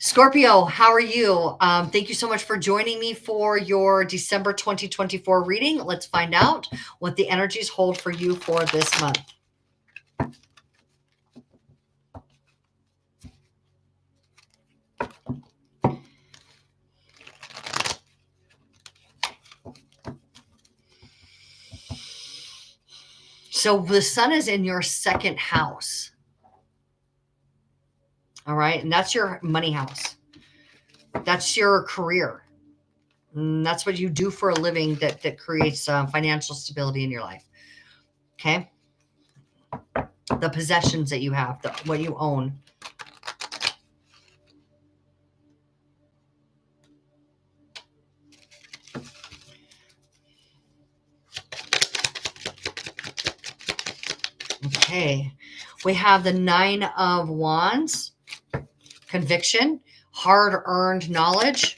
Scorpio, how are you? Thank you so much for joining me for your December 2024 reading. Let's find out what the energies hold for you for this month. So the sun is in your second house. All right. And that's your money house. That's your career. And that's what you do for a living that creates financial stability in your life. Okay. The possessions that you have, what you own. Okay. We have the 9 of Wands, conviction, hard-earned knowledge.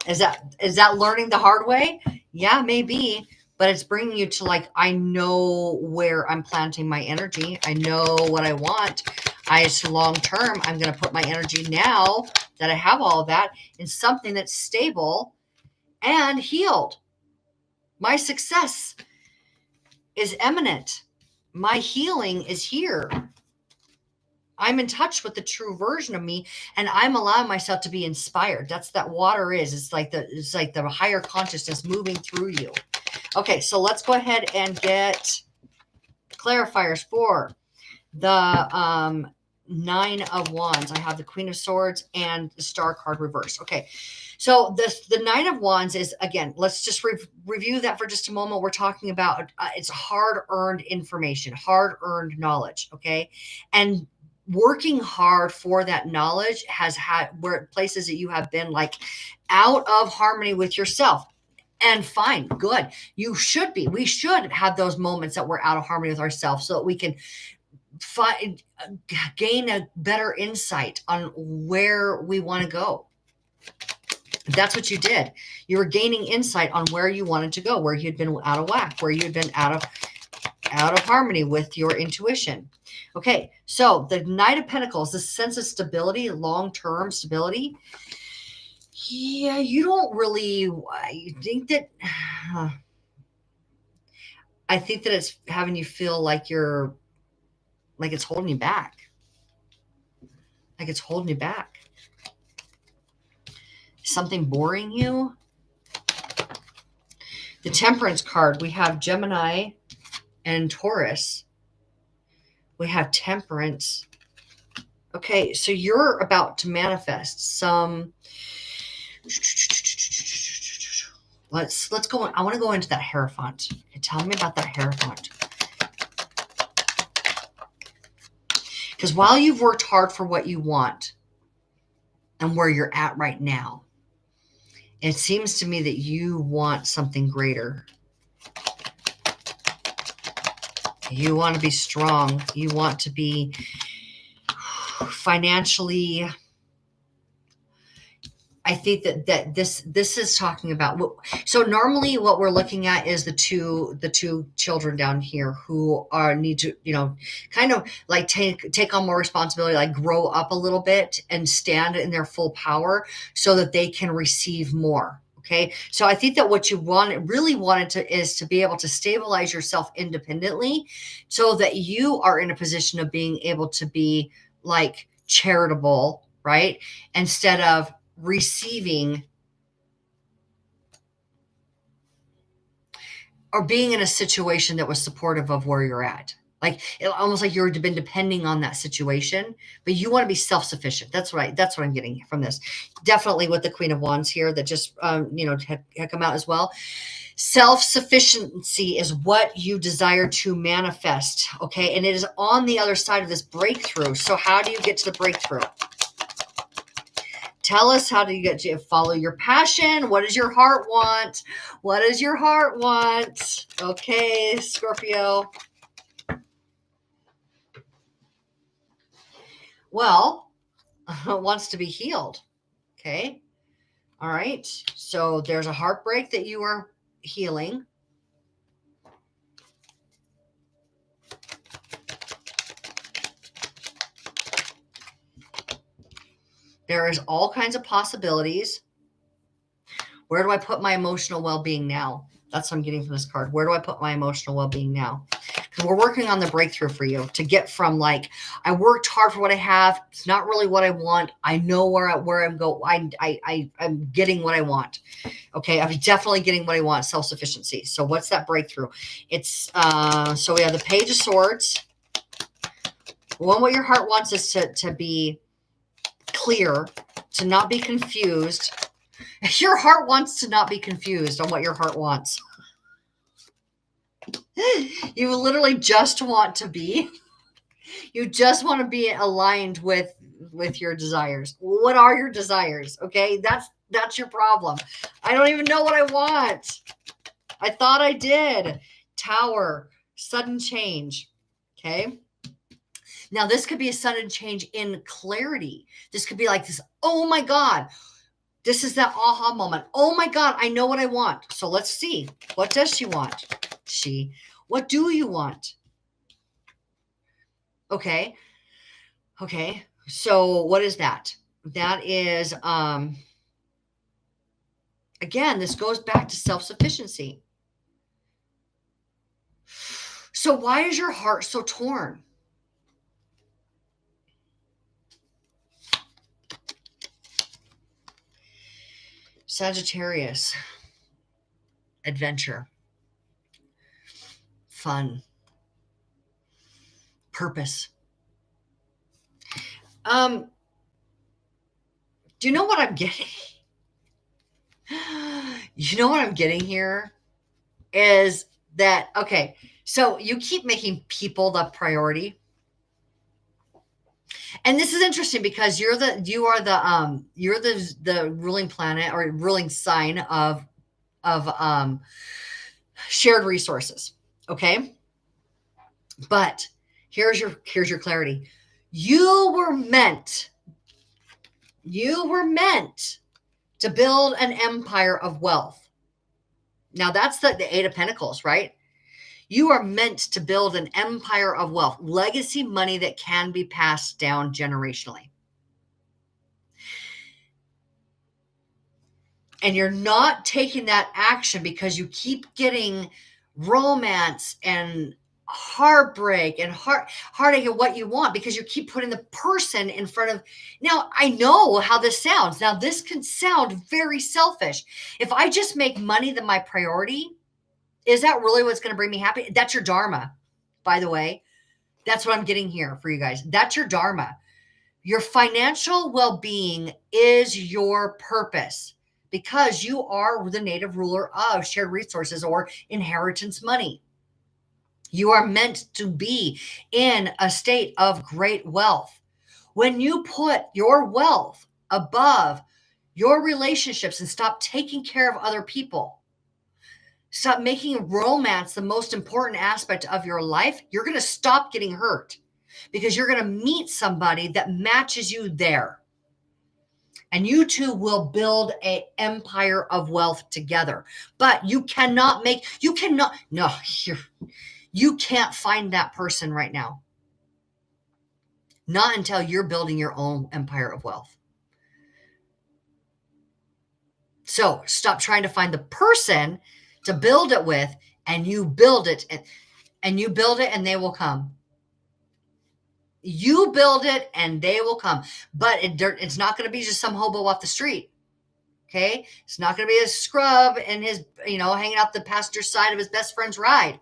Is that learning the hard way? Yeah, maybe, but it's bringing you to I know where I'm planting my energy. I know what I want. It's long term. I'm going to put my energy now that I have all of that in something that's stable and healed. My success is imminent. My healing is here. I'm in touch with the true version of me, and I'm allowing myself to be inspired. That's that water is. It's like the higher consciousness moving through you. Okay, so let's go ahead and get clarifiers for the 9 of Wands. I have the Queen of Swords and the Star card reversed. Okay, so the 9 of Wands is, again, let's just review that for just a moment. We're talking about it's hard-earned information, hard-earned knowledge, okay? And working hard for that knowledge has had where places that you have been out of harmony with yourself. And fine, good. You should be. We should have those moments that we're out of harmony with ourselves so that we can gain a better insight on where we want to go. That's what you did. You were gaining insight on where you wanted to go, where you had been out of whack, where you had been out of harmony with your intuition. Okay, so the Knight of Pentacles, the sense of stability, long-term stability. Yeah, you don't really, I think that it's having you feel like it's holding you back. Like it's holding you back. Something boring you. The Temperance card, we have Gemini and Taurus. We have Temperance. Okay, so you're about to manifest some. Let's go on. I want to go into that Hierophant. Tell me about that Hierophant. Because while you've worked hard for what you want and where you're at right now, it seems to me that you want something greater. You want to be strong. You want to be financially. I think that this is talking about. So normally what we're looking at is the two children down here who need to, kind of take on more responsibility, grow up a little bit and stand in their full power so that they can receive more. Okay. So I think that what you really wanted is to be able to stabilize yourself independently so that you are in a position of being able to be charitable, right? Instead of receiving or being in a situation that was supportive of where you're at. Almost like you've been depending on that situation, but you want to be self-sufficient. That's right. That's what I'm getting from this. Definitely with the Queen of Wands here that just, had come out as well. Self-sufficiency is what you desire to manifest. Okay. And it is on the other side of this breakthrough. So how do you get to the breakthrough? Tell us, how do you get to follow your passion? What does your heart want? What does your heart want? Okay, Scorpio. Well, wants to be healed. Okay. All right. So there's a heartbreak that you are healing. There is all kinds of possibilities. Where do I put my emotional well-being now? That's what I'm getting from this card. Where do I put my emotional well-being now? Because we're working on the breakthrough for you to get from like, I worked hard for what I have. It's not really what I want. I know where I'm going. I'm getting what I want. Okay. I'm definitely getting what I want. Self-sufficiency. So what's that breakthrough? It's, so we have the Page of Swords. What your heart wants is to be clear, to not be confused. Your heart wants to not be confused on what your heart wants. You literally just want to be. You just want to be aligned with your desires. What are your desires? Okay, that's your problem. I don't even know what I want. I thought I did. Tower, sudden change. Okay. Now this could be a sudden change in clarity. This could be like this. Oh my God. This is that aha moment. Oh my God, I know what I want. So let's see. What does she want? What do you want? Okay. Okay. So what is that? That is, again, this goes back to self-sufficiency. So why is your heart so torn? Sagittarius, adventure, fun, purpose. Do you know what I'm getting? You know what I'm getting here is that, okay, so you keep making people the priority. And this is interesting because you're the ruling planet or ruling sign of shared resources. Okay. But here's your clarity. You were meant to build an empire of wealth. Now that's the Eight of Pentacles, right? You are meant to build an empire of wealth, legacy money that can be passed down generationally. And you're not taking that action because you keep getting romance and heartbreak and heartache and what you want because you keep putting the person in front of. Now, I know how this sounds. Now, this can sound very selfish. If I just make money my priority, is that really what's going to bring me happy? That's your dharma, by the way. That's what I'm getting here for you guys. That's your dharma. Your financial well-being is your purpose because you are the native ruler of shared resources or inheritance money. You are meant to be in a state of great wealth. When you put your wealth above your relationships and stop taking care of other people, stop making romance the most important aspect of your life, you're going to stop getting hurt because you're going to meet somebody that matches you there. And you two will build an empire of wealth together. But you can't find that person right now. Not until you're building your own empire of wealth. So stop trying to find the person to build it with, and you build it, and you build it, and they will come. You build it, and they will come. But it's not going to be just some hobo off the street. Okay, it's not going to be a scrub and his, hanging out the passenger side of his best friend's ride.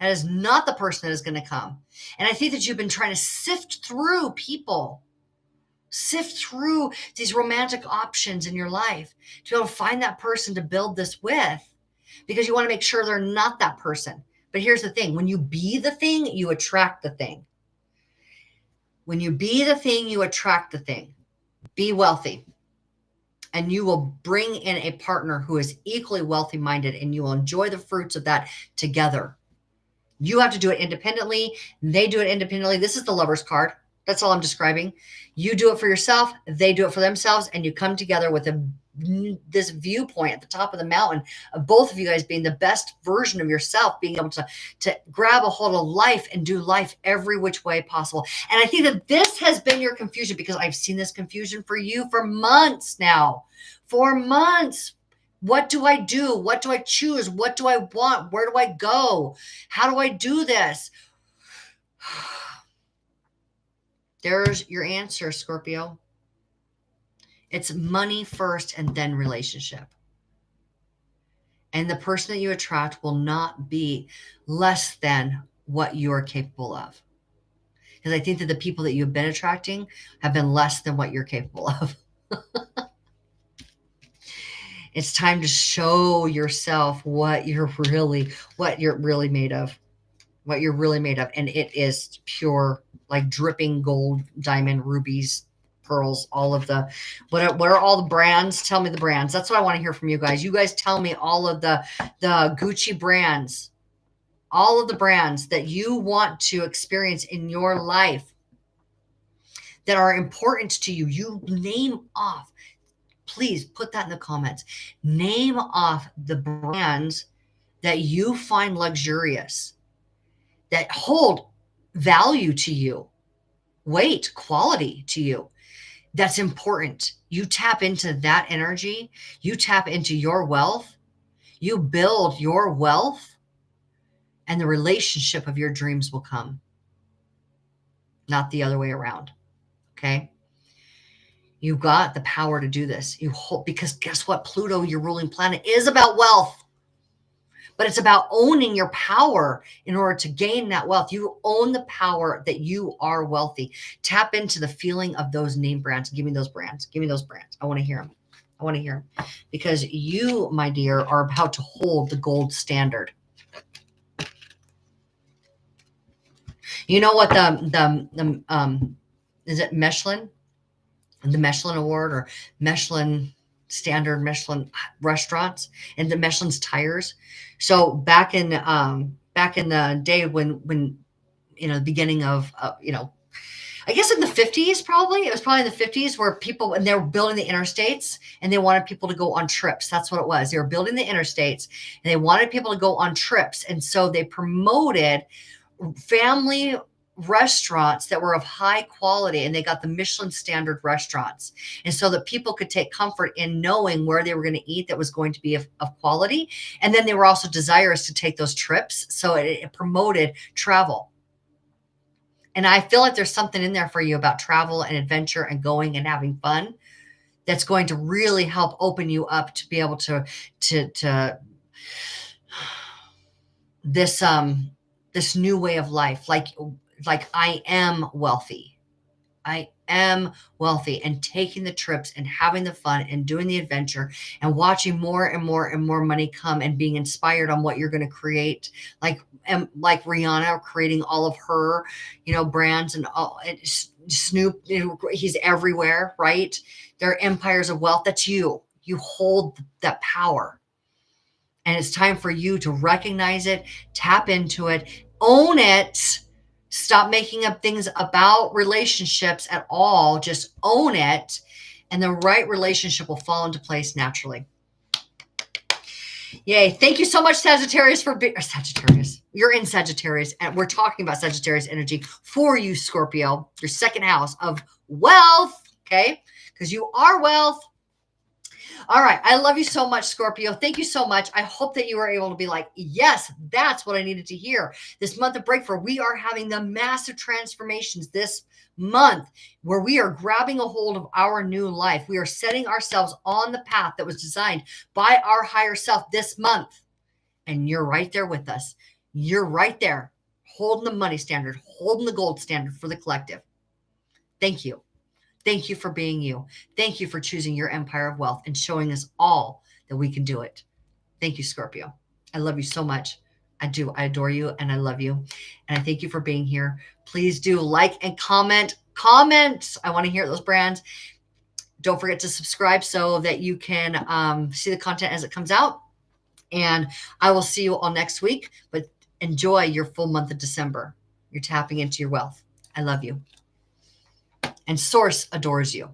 That is not the person that is going to come. And I think that you've been trying to sift through people. Sift through these romantic options in your life to be able to find that person to build this with, because you want to make sure they're not that person. But here's the thing. When you be the thing, you attract the thing. When you be the thing, you attract the thing. Be wealthy. And you will bring in a partner who is equally wealthy minded, and you will enjoy the fruits of that together. You have to do it independently. They do it independently. This is the Lover's card. That's all I'm describing. You do it for yourself, they do it for themselves, and you come together with this viewpoint at the top of the mountain of both of you guys being the best version of yourself, being able to grab a hold of life and do life every which way possible. And I think that this has been your confusion, because I've seen this confusion for you for months now. For months. What do I do? What do I choose? What do I want? Where do I go? How do I do this? There's your answer, Scorpio. It's money first and then relationship. And the person that you attract will not be less than what you're capable of. Because I think that the people that you've been attracting have been less than what you're capable of. It's time to show yourself what you're really made of. What you're really made of. And it is pure, like dripping gold, diamond, rubies, pearls, all of the, what are all the brands? Tell me the brands. That's what I want to hear from you guys. You guys tell me all of the Gucci brands, all of the brands that you want to experience in your life that are important to you. You name off. Please put that in the comments. Name off the brands that you find luxurious, that hold value to you, weight, quality to you. That's important. You tap into that energy. You tap into your wealth. You build your wealth, and the relationship of your dreams will come. Not the other way around. Okay? You got the power to do this. You hold, because guess what? Pluto, your ruling planet, is about wealth. But it's about owning your power in order to gain that wealth. You own the power that you are wealthy. Tap into the feeling of those name brands. Give me those brands. Give me those brands. I want to hear them. I want to hear them. Because you, my dear, are about to hold the gold standard. You know what is it Michelin? The Michelin Award or Michelin standard, Michelin restaurants, and the Michelin's tires. So back in the day when the beginning of I guess in the 50s, probably it was probably in the 50s, where people, and they were building the interstates and they wanted people to go on trips. That's what it was. They were building the interstates and they wanted people to go on trips, and so they promoted family restaurants that were of high quality, and they got the Michelin standard restaurants, and so that people could take comfort in knowing where they were going to eat that was going to be of quality. And then they were also desirous to take those trips, so it promoted travel. And I feel like there's something in there for you about travel and adventure and going and having fun that's going to really help open you up to be able to this new way of life. Like I am wealthy. I am wealthy, and taking the trips and having the fun and doing the adventure and watching more and more and more money come and being inspired on what you're going to create. Like Rihanna creating all of her, brands and all. And Snoop, he's everywhere, right? They're empires of wealth. That's you. You hold that power. And it's time for you to recognize it, tap into it, own it. Stop making up things about relationships at all. Just own it, and the right relationship will fall into place naturally. Yay. Thank you so much, Sagittarius, Sagittarius. You're in Sagittarius, and we're talking about Sagittarius energy for you, Scorpio, your second house of wealth, okay? Because you are wealth. All right. I love you so much, Scorpio. Thank you so much. I hope that you were able to be like, yes, that's what I needed to hear. This month of Breakthrough, we are having the massive transformations this month where we are grabbing a hold of our new life. We are setting ourselves on the path that was designed by our higher self this month. And you're right there with us. You're right there, holding the money standard, holding the gold standard for the collective. Thank you. Thank you for being you. Thank you for choosing your empire of wealth and showing us all that we can do it. Thank you, Scorpio. I love you so much. I do. I adore you and I love you. And I thank you for being here. Please do like and comment. Comment. I want to hear those brands. Don't forget to subscribe so that you can see the content as it comes out. And I will see you all next week. But enjoy your full month of December. You're tapping into your wealth. I love you. and Source adores you.